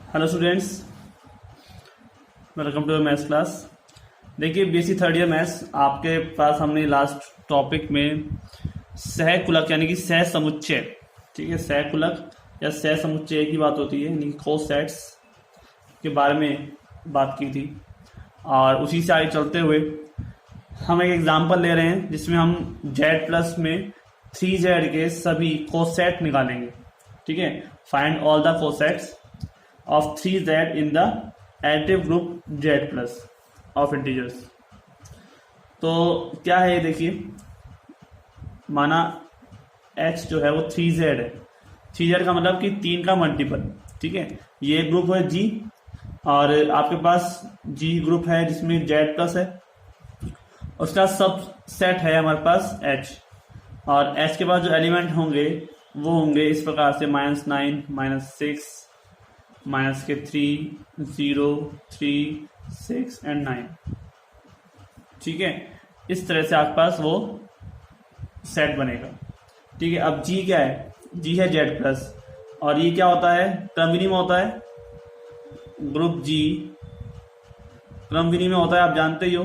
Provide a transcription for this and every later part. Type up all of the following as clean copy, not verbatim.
Hello students, welcome to maths class. देखिए BSc third year maths आपके पास हमने लास्ट टॉपिक में सहकुलक यानी कि सह समुच्चय, ठीक है, सहकुलक या सह समुच्चय की बात होती है यानी कोसेट्स के बारे में बात की थी। और उसी से आगे चलते हुए हम एक एग्जांपल ले रहे हैं जिसमें हम जेड प्लस में 3z के सभी कोसेट निकालेंगे। ठीक है, find all the cosets of 3z in the additive group z plus of integers। तो क्या है ये देखिए, माना h जो है वो 3z है। 3z का मतलब कि 3 का मल्टीपल। ठीक है, ये ग्रुप है g और आपके पास g ग्रुप है जिसमें z प्लस है, उसका सब सेट है हमारे पास h, और h के पास जो एलिमेंट होंगे वो होंगे इस प्रकार से -9 -6 माइनस के 3 0 3 6 एंड 9। ठीक है, इस तरह से आपके पास वो सेट बनेगा। ठीक है, अब जी क्या है? जी है जेड प्लस, और ये क्या होता है? क्रम विनिमय होता है। ग्रुप जी क्रम विनिमय होता है, आप जानते ही हो,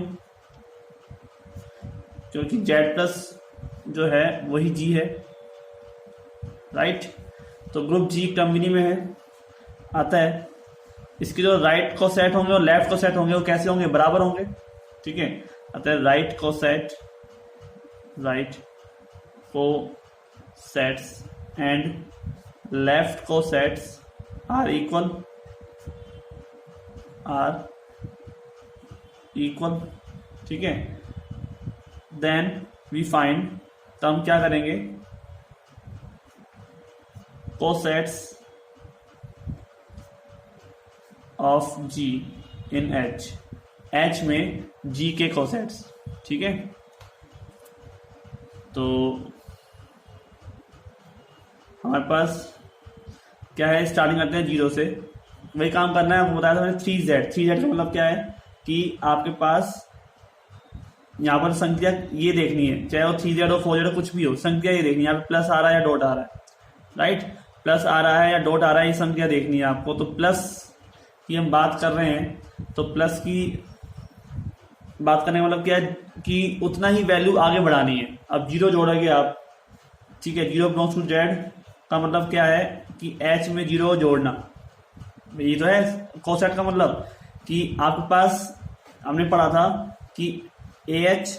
क्योंकि जेड प्लस जो है वही जी है, राइट। तो ग्रुप जी क्रम विनिमय है आता है। इसके जो राइट को सेट होंगे और लेफ्ट को सेट होंगे वो कैसे होंगे? बराबर होंगे। ठीक है, अतः राइट को सेट्स एंड लेफ्ट को सेट्स आर इक्वल। ठीक है, देन वी फाइंड, तो हम क्या करेंगे? Cosets of G in H में जी के कोसेट्स। ठीक है, तो हमारे पास क्या है? स्टार्टिंग करते हैं 0 से, वही काम करना है। आपको बताया था मैंने 3z का मतलब क्या है कि आपके पास यहाँ पर संख्या ये देखनी है, चाहे वो 3z हो 4z हो कुछ भी हो, संख्या ये देखनी है। यहाँ पे प्लस आ रहा है या डॉट आ रहा है, राइट। प्लस आ रहा है या डॉट आ रहा है, ये संख्या देखनी है आपको। तो प्लस की हम बात कर रहे हैं, तो प्लस की बात करने का मतलब क्या है कि उतना ही वैल्यू आगे बढ़ानी है। अब 0 जोड़ोगे आप, ठीक है, 0 बिलोंग्स टू जेड का मतलब क्या है कि h में 0 जोड़ना। ये तो है कोसेट का मतलब कि आपके पास हमने पढ़ा था कि AH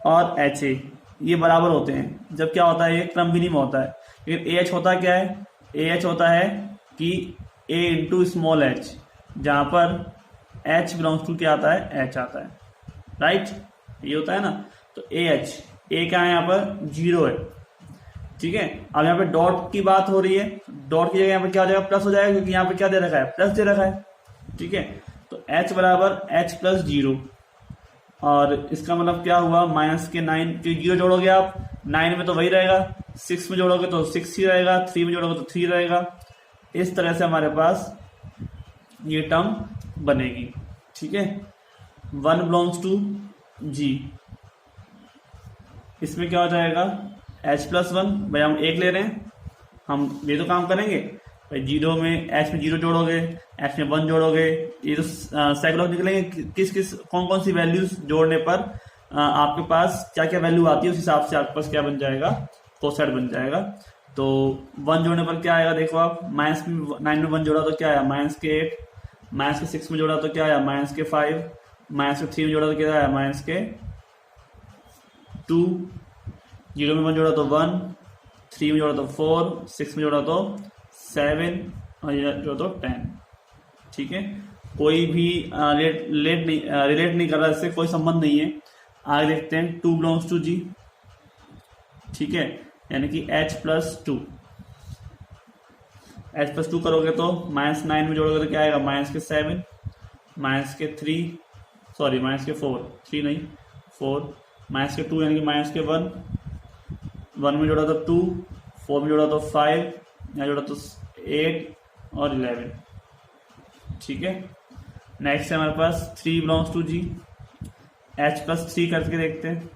और HA ये बराबर होते हैं जब क्या होता है? ये क्रम विनिमय होता है। लेकिन AH होता क्या है? AH होता है कि a इंटू स्मॉल h, जहां पर h बिलोंग्स टू क्या आता है? h आता है, राइट। ये होता है ना। तो a क्या है? यहाँ पर 0 है। ठीक है, अब यहाँ पे डॉट की बात हो रही है, डॉट की जगह यहाँ पे क्या हो जाएगा? प्लस हो जाएगा, क्योंकि यहाँ पे क्या दे रखा है? प्लस दे रखा है। ठीक है, तो h बराबर h प्लस 0, और इसका मतलब क्या हुआ? माइनस के 9 के 0 जोड़ोगे आप, 9 में तो वही रहेगा, 6 में जोड़ोगे तो 6 ही रहेगा, 3 में जोड़ोगे तो 3 रहेगा। इस तरह से हमारे पास ये टर्म बनेगी। ठीक है, 1 बिलोंग्स टू जी, इसमें क्या हो जाएगा? h प्लस 1, भाई हम 1 ले रहे हैं, हम ये तो काम करेंगे भाई। 0 में h में 0 जोड़ोगे, h में 1 जोड़ोगे, ये तो साइक्लोग निकलेंगे किस कौन कौन सी वैल्यूज जोड़ने पर आपके पास क्या क्या वैल्यू आती है, उस हिसाब से आपके पास क्या बन जाएगा? कोसेट बन जाएगा। तो 1 जोड़ने पर क्या आएगा? देखो आप, माइनस में 9 में 1 जोड़ा तो क्या आया? माइनस के 8, माइनस के 6 में जोड़ा तो क्या आया? माइनस के 5, माइनस के 3 में जोड़ा तो क्या आया? माइनस के 2, 0 में 1 जोड़ा तो 1, 3 में जोड़ा तो 4, 6 में जोड़ा तो 7, और ये जोड़ा तो 10। ठीक है, कोई भी रिलेट नहीं कर रहा, इससे कोई संबंध नहीं है। आगे देखते हैं, 2 बिलोंग्स टू जी। ठीक है, यानी कि h प्लस 2, h प्लस 2 करोगे तो -9 में जोड़ोगे तो क्या आएगा? माइनस के 7, माइनस के 4, 3 नहीं 4, माइनस के 2 यानी कि माइनस के 1 में जोड़ा तो 2, 4 में जोड़ा तो 5, यहाँ जोड़ा तो 8 और 11। ठीक है, नेक्स्ट है हमारे पास 3 belongs to G, h plus 3 करके देखते हैं।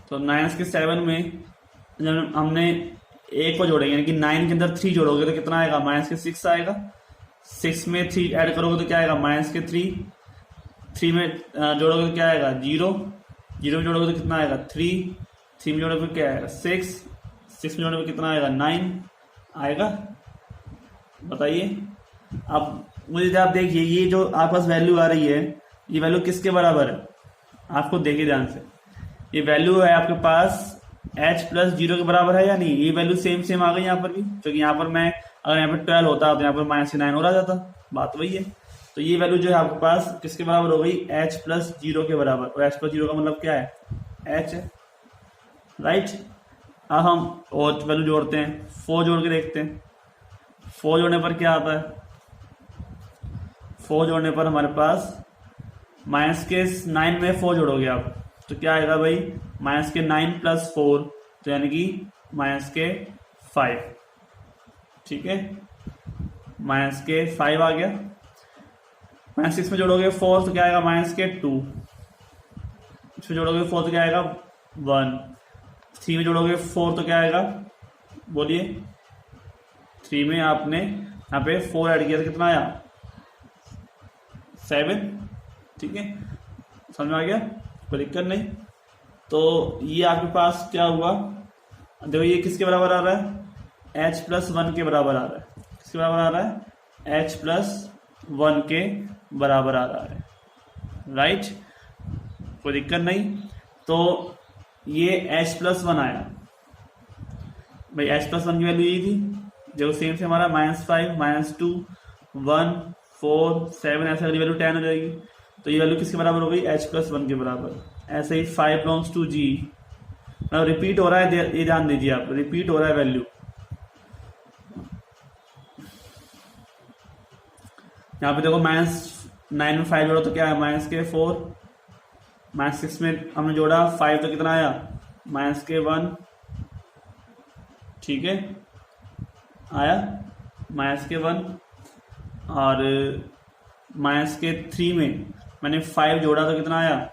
तो 9 के 7 में जब हमने एक को जोड़ेंगे, यानी कि 9 के अंदर 3 जोड़ोगे तो कितना आएगा, माइनस के 6 आएगा। 6 में 3 ऐड करोगे तो क्या आएगा, माइनस के 3। 3 में जोड़ोगे तो क्या आएगा, 0। 0 में जोड़ोगे तो कितना आएगा, 3। 3 में जोड़ोगे तो क्या आएगा, 6। 6 में जोड़ोगे तो कितना आएगा, 9 आएगा। बताइए। अब मुझे आप देखिए, ये जो आपके पास वैल्यू आ रही है, ये वैल्यू किसके बराबर है, आपको देखिए ध्यान से। ये वैल्यू है आपके पास h प्लस 0 के बराबर है या नहीं। ये वैल्यू सेम आ गई यहाँ पर भी, क्योंकि यहाँ पर मैं अगर यहाँ पर 12 होता तो यहाँ पर माइनस 9 हो जाता, बात वही है। तो ये वैल्यू जो है आपके पास किसके बराबर हो गई, h प्लस 0 के बराबर। और h प्लस 0 का मतलब क्या है, h है, राइट। अब हम और वैल्यू जोड़ते हैं, 4 जोड़ के देखते हैं। 4 जोड़ने पर क्या आता है, 4 जोड़ने पर हमारे पास माइनस के 9 में 4 जोड़ोगे आप तो क्या आएगा भाई, माइनस के 9 प्लस 4, तो यानी कि माइनस के 5। ठीक है, माइनस के 5 आ गया। माइनस 6 में जोड़ोगे 4 तो क्या आएगा, माइनस के 2। इसमें जोड़ोगे 4 तो क्या आएगा, 1। 3 में जोड़ोगे 4 तो क्या आएगा, बोलिए। 3 में आपने यहाँ पे 4 ऐड किया तो कितना आया, 7। ठीक है, समझ में आ गया, कोई दिक्कत नहीं। तो ये आपके पास क्या हुआ, देखो ये किसके बराबर आ रहा है, h प्लस 1 के बराबर आ रहा है। किसके बराबर आ रहा है, h प्लस 1 के बराबर आ रहा है, राइट। कोई दिक्कत नहीं। तो ये h प्लस 1 आया भाई, h प्लस 1 की वैल्यू यही थी, देखो सेम से हमारा -5, -2, 1, 4, 7, ऐसे अगली वैल्यू 10 हो जाएगी। तो ये वैल्यू किसके बराबर हो गई, h प्लस 1 के बराबर। ऐसे ही 5 बिलोंग्स टू g, मतलब रिपीट हो रहा है, ये ध्यान दीजिए आप, रिपीट हो रहा है वैल्यू। यहाँ पे देखो -9 में 5 जोड़ा तो क्या है, माइनस के 4। -6 में हमने जोड़ा 5 तो कितना आया, माइनस के 1। ठीक है, आया माइनस के 1। और माइनस के 3 में मैंने 5 जोड़ा तो कितना आया,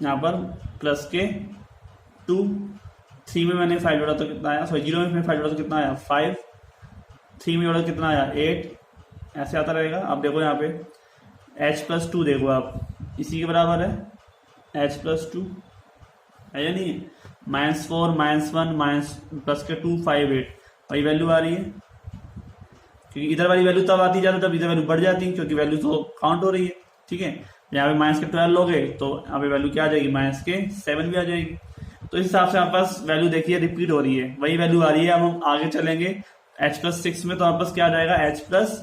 यहाँ पर प्लस के 2। 3 में मैंने 5 जोड़ा तो कितना आया, सॉरी 0 में 5 जोड़ा तो कितना आया, 5। 3 में जोड़ा तो कितना आया, 8। ऐसे आता रहेगा। अब देखो यहाँ पे h प्लस 2 देखो आप, इसी के बराबर है h प्लस 2, है या नहीं, -4, -1, माइनस प्लस के 2, 5, 8। वही वैल्यू आ रही है, क्योंकि इधर वाली वैल्यू तब आती जाती तब इधर वैल्यू बढ़ जाती है, क्योंकि वैल्यू तो काउंट हो रही है। ठीक है, यहाँ पे माइनस के 12 लोगे तो यहाँ पे वैल्यू क्या आ जाएगी, माइनस के 7 भी आ जाएगी। तो इस हिसाब से हमारे पास वैल्यू देखिए रिपीट हो रही है, वही वैल्यू आ रही है। अब हम आगे चलेंगे h प्लस 6 में, तो हमारे पास क्या आ जाएगा, h प्लस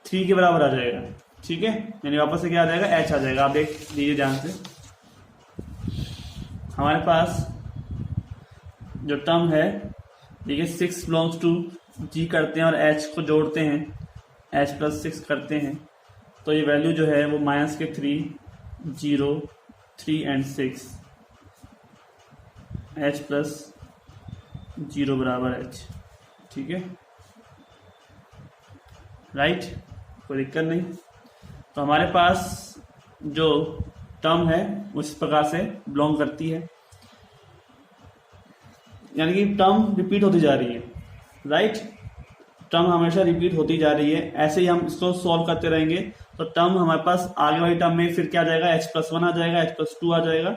3 के बराबर आ जाएगा। ठीक है, यानी वापस से क्या आ जाएगा, h आ जाएगा। आप देख लीजिए ध्यान से, हमारे पास जो टर्म है, देखिए 6 बिलोंग्स टू g करते हैं और h को जोड़ते हैं, h प्लस 6 करते हैं, तो ये वैल्यू जो है वो माइनस के 3, 0, 3 एंड 6, h प्लस 0 बराबर h। ठीक है, राइट, कोई दिक्कत नहीं। तो हमारे पास जो टर्म है उस प्रकार से बिलोंग करती है, यानी कि टर्म रिपीट होती जा रही है, राइट। टर्म हमेशा रिपीट होती जा रही है। ऐसे ही हम इसको सॉल्व करते रहेंगे तो टर्म हमारे पास आगे वाली टर्म में फिर क्या आ जाएगा, h प्लस 1 आ जाएगा, h प्लस 2 आ जाएगा।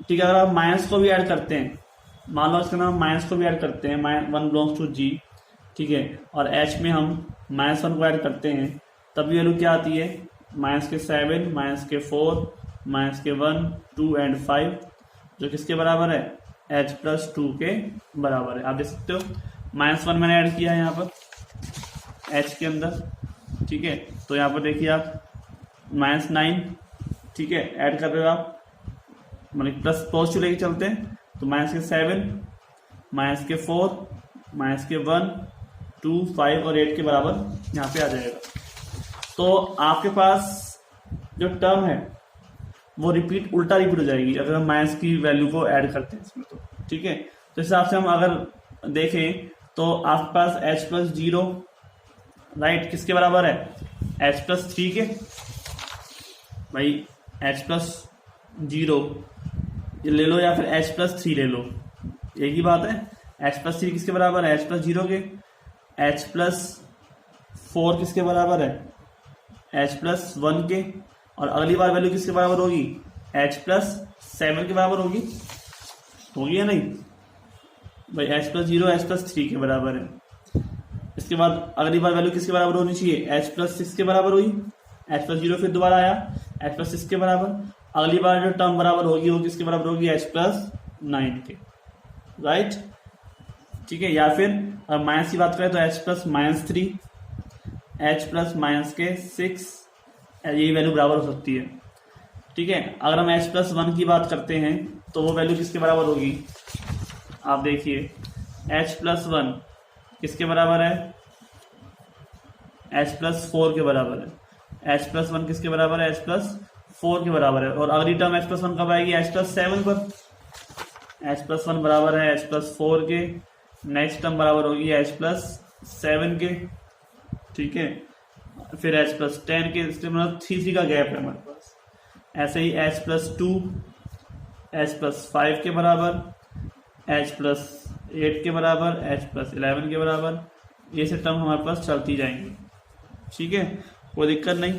ठीक है, अगर आप माइनस को भी ऐड करते हैं, मान लो इसके नाम माइनस को भी ऐड करते हैं, 1 बिलोंग्स टू g, ठीक है, और h में हम -1 को ऐड करते हैं, तब भी वैल्यू क्या आती है, माइनस के 7, माइनस के 4, माइनस के 1, 2 एंड 5, जो किसके बराबर है, h प्लस 2 के बराबर है। आप देख सकते हो -1 मैंने ऐड किया है यहाँ पर h के अंदर। ठीक है, तो यहाँ पर देखिए आप -9, ठीक है, ऐड कर रहे हो आप, मतलब प्लस पॉजिटिव लेके चलते हैं, तो माइनस के 7, माइनस के 4, माइनस के 1, 2, 5 और 8 के बराबर यहाँ पे आ जाएगा। तो आपके पास जो टर्म है वो रिपीट, उल्टा रिपीट हो जाएगी अगर हम माइनस की वैल्यू को ऐड करते हैं इसमें। तो ठीक है, तो इस हिसाब से हम अगर देखें तो आपके पास h प्लस 0, राइट, किसके बराबर है, h प्लस 3 के। भाई h प्लस 0 ये ले लो या फिर h प्लस 3 ले लो, एक ही बात है। एच प्लस 3 किसके बराबर है? एच प्लस 0 के। एच प्लस 4 किसके बराबर है? एच प्लस 1 के। और अगली बार वैल्यू किसके बराबर होगी? एच प्लस 7 के बराबर होगी या नहीं भाई? एच प्लस 0 एच प्लस 3 के बराबर है। इसके बाद अगली बार वैल्यू किसके बराबर होनी चाहिए? एच प्लस 6 के बराबर हुई। एच प्लस 0 फिर दोबारा आया एच प्लस 6 के बराबर। अगली बार जो टर्म बराबर होगी वो किसके बराबर होगी? एच प्लस 9 के, राइट। ठीक है। या फिर अगर माइनस की बात करें तो H plus -3, H plus minus के 6, यही वैल्यू बराबर हो सकती है। ठीक है। अगर हम एच प्लस 1 की बात करते हैं तो वो वैल्यू किसके बराबर होगी? आप देखिए एच प्लस 1 किसके बराबर है? एच प्लस 4 के बराबर है। एच प्लस 1 किसके बराबर है? एच प्लस 4 के बराबर है। और अगली टर्म एच प्लस 1 कब आएगी? एच प्लस 7 पर। एच प्लस 1 बराबर है एच प्लस 4 के। नेक्स्ट टर्म बराबर होगी एच प्लस 7 के। ठीक है। फिर एच प्लस 10 के। मतलब 3 का गैप है हमारे पास। ऐसे ही एच प्लस 2, एच प्लस 5 के बराबर, एच प्लस 8 के बराबर, एच प्लस 11 के बराबर। ये से टर्म हमारे पास चलती जाएंगी। ठीक है, कोई दिक्कत नहीं।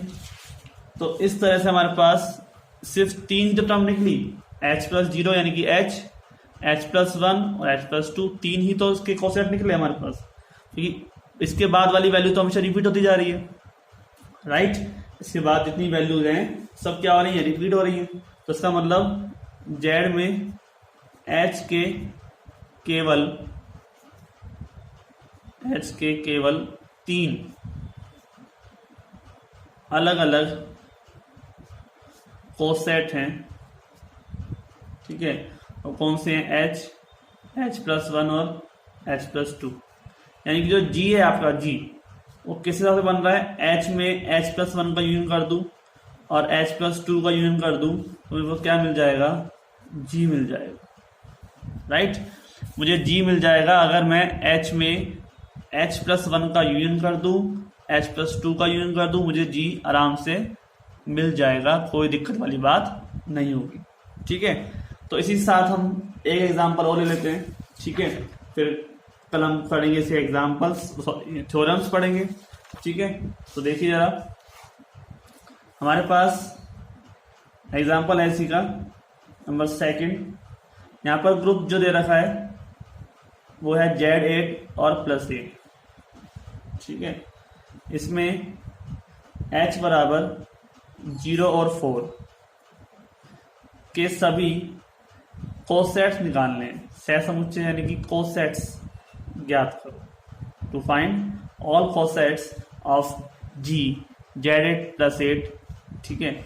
तो इस तरह से हमारे पास सिर्फ 3 जो टर्म निकली, एच प्लस 0 यानी कि एच प्लस 1 और एच प्लस 2, 3 ही तो उसके कोसेट निकले हमारे पास, क्योंकि इसके बाद वाली वैल्यू तो हमेशा रिपीट होती जा रही है, राइट। इसके बाद जितनी वैल्यूज हैं सब क्या हो रही है? रिपीट हो रही है। तो इसका मतलब जेड में एच के केवल 3 अलग अलग कोसेट हैं। ठीक है। और कौन से हैं? एच प्लस 1 और एच प्लस 2। यानी कि जो जी है आपका, जी वो किस हिसाब से बन रहा है? एच में एच प्लस 1 का यूनियन कर दूं और एच प्लस 2 का यूनियन कर दूं तो मेरे को क्या मिल जाएगा? जी मिल जाएगा, राइट। मुझे जी मिल जाएगा अगर मैं एच में एच प्लस 1 का यूनियन कर दूं, एच प्लस 2 का यूनियन कर दूं, मुझे जी आराम से मिल जाएगा, कोई दिक्कत वाली बात नहीं होगी। ठीक है। तो इसी के साथ हम एक एग्जांपल और ले लेते हैं। ठीक है। फिर कल हम पढ़ेंगे इसे एग्जांपल्स, थ्योरम्स पढ़ेंगे। ठीक है। तो देखिए जरा, हमारे पास एग्जांपल है इसी का नंबर 2। यहाँ पर ग्रुप जो दे रखा है वो है Z8 और +8। ठीक है। इसमें H बराबर 0 और 4 के सभी कोसेट्स निकालने हैं। सहसमुच्चय यानी कि कोसेट्स ज्ञात करो। To find all cosets of G Z8 +8। ठीक है,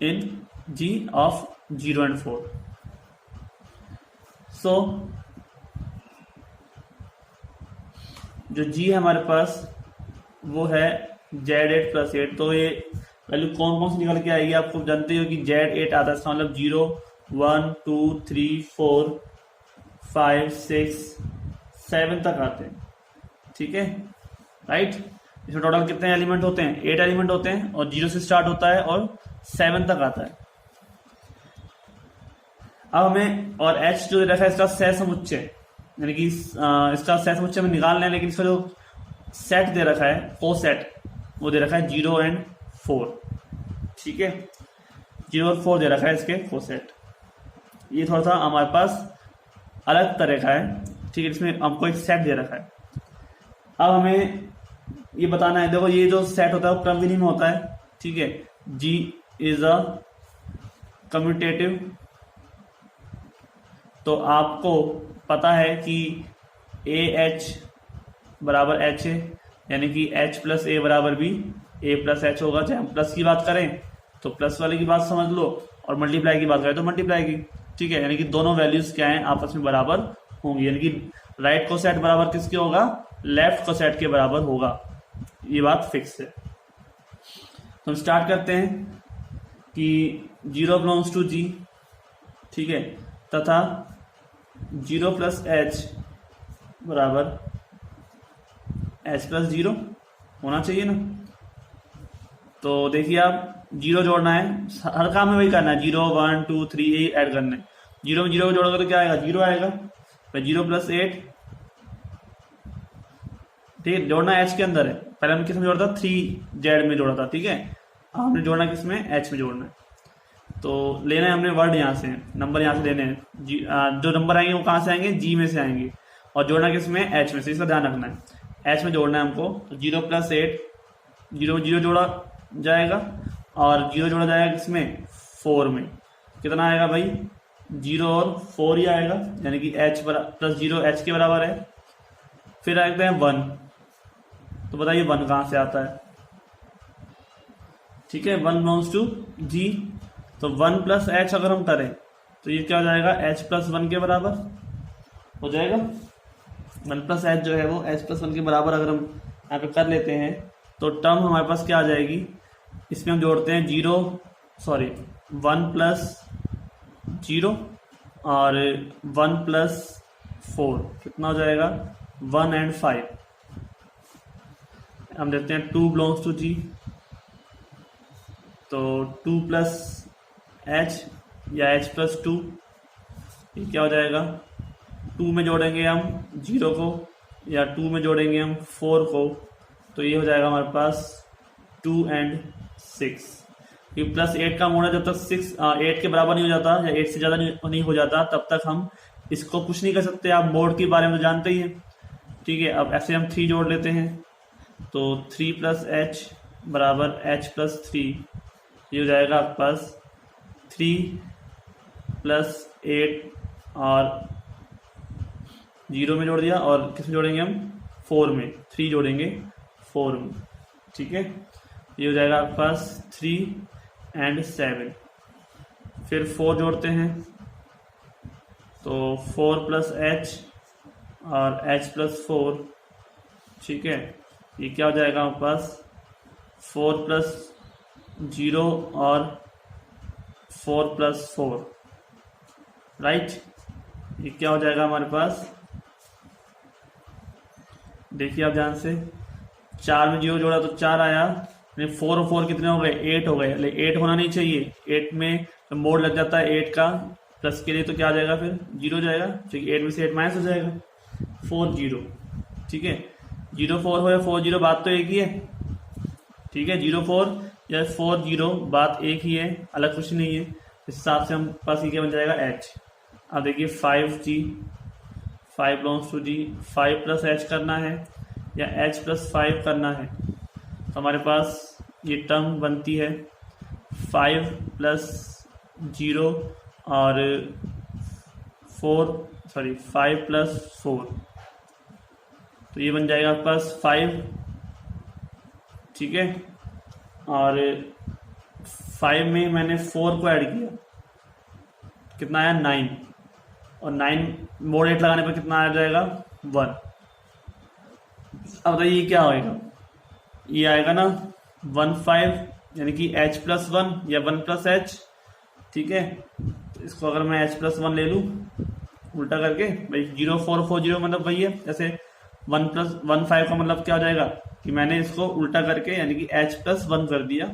in G of 0 and 4। So जो G है हमारे पास वो है Z8 +8। तो ये वैल्यू कौन कौन सी निकल के आएगी? आपको जानते हो कि Z8 आता है, इसका मतलब 0 1 2 3 4 5 6 7 तक आते हैं। ठीक है, राइट। इसमें टोटल कितने एलिमेंट होते हैं? 8 एलिमेंट होते हैं और 0 से स्टार्ट होता है और 7 तक आता है। अब हमें और H जो रखा है इसका सहसमुच्चय, यानी कि इसका सहसमुच्चय में निकालना है, लेकिन इसका जो सेट दे रखा है, कोसेट, वो दे रखा है 0 and 4। ठीक है, 0 और 4 दे रखा है इसके कोसेट। ये थोड़ा सा हमारे पास अलग तरह का है। ठीक है, इसमें हमको एक सेट दे रखा है। अब हमें ये बताना है, देखो ये जो सेट होता है वो क्रमविधि में होता है। ठीक है, G इज अ कम्यूटेटिव। तो आपको पता है कि AH बराबर H है, यानी कि H प्लस A बराबर भी A प्लस H होगा। चाहे हम प्लस की बात करें तो प्लस वाले की बात समझ लो, और मल्टीप्लाई की बात करें तो मल्टीप्लाई की। ठीक है, यानी कि दोनों वैल्यूज क्या हैं? आपस में बराबर होंगी, यानी कि राइट कोसेट बराबर किसके होगा? लेफ्ट कोसेट के बराबर होगा। ये बात फिक्स है। तो हम स्टार्ट करते हैं कि 0 बिलोंग्स टू G। ठीक है, तथा 0 प्लस H बराबर H प्लस 0 होना चाहिए ना। तो देखिए, आप 0 जोड़ना है, हर काम में वही करना है। 0 1 2 3 यही ऐड करना है। 0 में 0 को जोड़ोगे तो क्या आएगा? 0 आएगा। भाई 0+8, ठीक है, जोड़ना एच के अंदर है। पहले हमने किस में जोड़ा था, 3z में जोड़ा था, ठीक है, हमने जोड़ना किस में, एच में जोड़ना है। तो लेना है हमने वर्ड यहाँ से, नंबर यहाँ से लेने हैं, जो नंबर आएंगे वो कहाँ से आएंगे, जी में से आएंगे, और जोड़ना किस में, एच में से, इसका ध्यान रखना है, एच में जोड़ना है हमको। तो 0+8, 0 जोड़ा जाएगा और 0 जोड़ा जाएगा किसमें, 4 में। कितना आएगा भाई, 0 और 4 ही आएगा, यानी कि h प्लस 0 h के बराबर है। फिर आते हैं 1, तो बताइए 1 कहाँ से आता है, ठीक है, 1 बिलोंग्स टू g। तो 1+h अगर हम करें तो ये क्या हो जाएगा, h+1 के बराबर हो जाएगा। 1+h जो है वो h+1 के बराबर अगर हम यहाँ पे कर लेते हैं तो टर्म हमारे पास क्या आ जाएगी, इसमें हम जोड़ते हैं 1+0 और 1+4, कितना हो जाएगा, 1 और 5। हम देखते हैं 2 बिलोंग्स टू जी, तो 2+h या h+2, ये क्या हो जाएगा, 2 में जोड़ेंगे हम 0 को या 2 में जोड़ेंगे हम 4 को, तो ये हो जाएगा हमारे पास 2 और 6। ये +8 का मोड है, जब तक 8 के बराबर नहीं हो जाता या 8 से ज़्यादा नहीं हो जाता तब तक हम इसको कुछ नहीं कर सकते। आप मोड के बारे में तो जानते ही हैं, ठीक है। अब ऐसे हम 3 जोड़ लेते हैं, तो 3+h बराबर h+3, ये हो जाएगा आपके पास 3+8 और 0 में जोड़ दिया, और किस में जोड़ेंगे हम, 4 में, 3 जोड़ेंगे 4 में, ठीक है। ये हो जाएगा आपके पास 3 और 7। फिर 4 जोड़ते हैं, तो 4+h और h+4, ठीक है, ये क्या हो जाएगा हमारे पास 4+0 और 4+4, राइट। ये क्या हो जाएगा हमारे पास, देखिए आप ध्यान से, 4 में 0 जोड़ा तो 4 आया, 4 और 4 कितने हो गए, 8 हो गए, लेकिन 8 होना नहीं चाहिए, 8 में तो मोड लग जाता है 8 का प्लस के लिए, तो क्या आ जाएगा फिर 0 जाएगा, ठीक है, 8 में से 8 माइनस हो जाएगा, 4 0, ठीक है, 0 4 हो या 4 0 बात तो एक ही है, ठीक है, 0 4 या 4 0 बात एक ही है, अलग कुछ नहीं है। इस हिसाब से हम पास ये क्या बन जाएगा, h। अब देखिए 5g, 5 belongs to g, 5+h करना है या h+5 करना है, तो हमारे पास ये टर्म बनती है 5+0 और 5+4, तो ये बन जाएगा आपके पास 5, ठीक है, और 5 में मैंने 4 को ऐड किया, कितना आया 9, और 9 मोड 8 लगाने पर कितना आ जाएगा 1। अब बताइए ये क्या होएगा, ये आएगा ना 1 5, यानी कि h+1 या 1+h, ठीक है। तो इसको अगर मैं h+1 ले लूँ उल्टा करके, भाई 0 4 4 0 मतलब वही है, जैसे 1+1 5 का मतलब क्या हो जाएगा कि मैंने इसको उल्टा करके यानी कि h+1 कर दिया,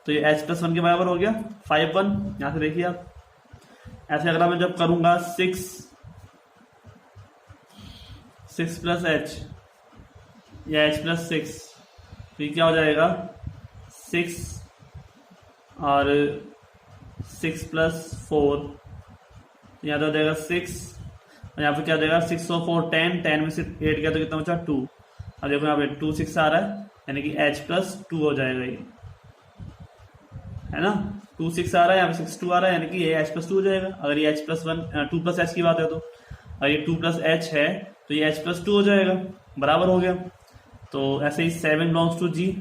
तो ये h+1 के बराबर हो गया 5 1। यहाँ से देखिए आप, ऐसे अगर मैं जब करूँगा 6+h या h+6, तो ये क्या हो जाएगा 6 और 6+4, यहाँ तो हो जाएगा 6, और यहाँ पे क्या हो जाएगा 6 और 4 10, 10 में से 8 गया तो कितना बचा 2। अब देखो यहाँ पे 2 6 आ रहा है, यानी कि h+2 हो जाएगा, ये है ना, 2 6 आ रहा है, यहाँ पे 6 2 आ रहा है, यानी कि ये h+2 हो जाएगा। अगर ये h+1 2+h की बात है, तो अगर ये 2+h है तो ये h+2 हो जाएगा, बराबर हो गया। तो ऐसे ही 7 बिलोंग्स टू g,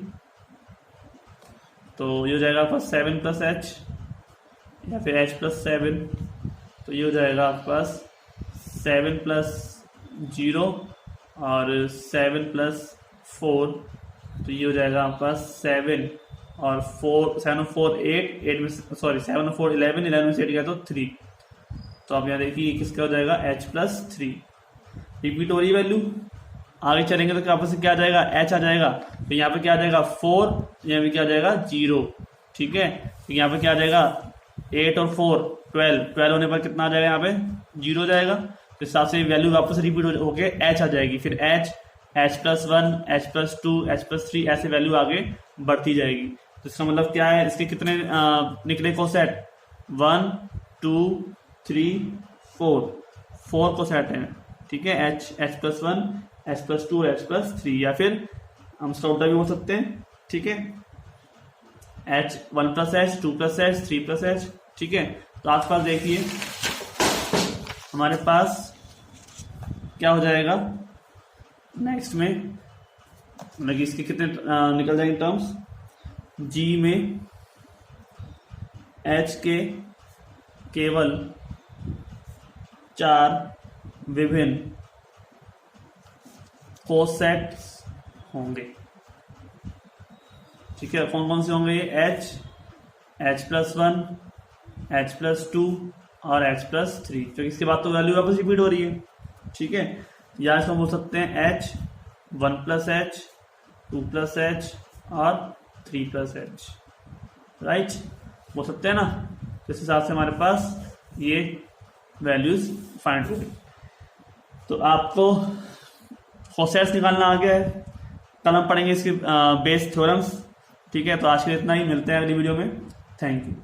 तो ये हो जाएगा आपका 7+h या फिर h+7, तो ये हो जाएगा आपके पास 7+0 और 7+4, तो ये हो जाएगा आपके पास 7 और 4 8 में 7 और 4 11 में से 8 गया तो 3, तो आप यहाँ देखिए किसका हो जाएगा h+3। रिपीट हो रही वैल्यू, आगे चलेंगे तो आपस से क्या आ जाएगा, h आ जाएगा, तो यहाँ पे क्या आ जाएगा 4, यहाँ पे क्या आ जाएगा 0, ठीक है। तो यहाँ पे क्या आ जाएगा 8 और 4 12 होने पर कितना आ जाएगा, यहाँ पे 0 जाएगा, तो इस हिसाब से वैल्यू वापस रिपीट होके एच आ जाएगी, फिर H+1, H+2, H+3 ऐसे वैल्यू आगे बढ़ती जाएगी। तो इसका मतलब क्या है, इसके कितने निकले कोसेट, 1 2 3 4 कोसेट हैं, ठीक है, H+1, H+2 और H+3, या फिर हम इसका उल्टा भी बोल सकते हैं, ठीक है, H1+H 2+H 3+H, ठीक है। तो आसपास देखिए हमारे पास क्या हो जाएगा नेक्स्ट में, मतलब इसके कितने निकल जाएंगे टर्म्स, G में H के केवल 4 विभिन्न कोसेट्स होंगे, ठीक है। कौन कौन से होंगे, H+1, H+2 और H+3, क्योंकि इसके बाद तो वैल्यू वापस रिपीट हो रही है, ठीक है। या इसको बोल सकते हैं H1+H 2+H और 3+H, राइट, बोल सकते हैं ना। तो इस हिसाब से हमारे पास ये वैल्यूज फाइंड हो गई। तो आपको कोसेट्स निकालना आ गया है, कल हम पढ़ेंगे इसके बेस थ्योरम्स, ठीक है। तो आज के लिए इतना ही, मिलते हैं अगली वीडियो में, थैंक यू।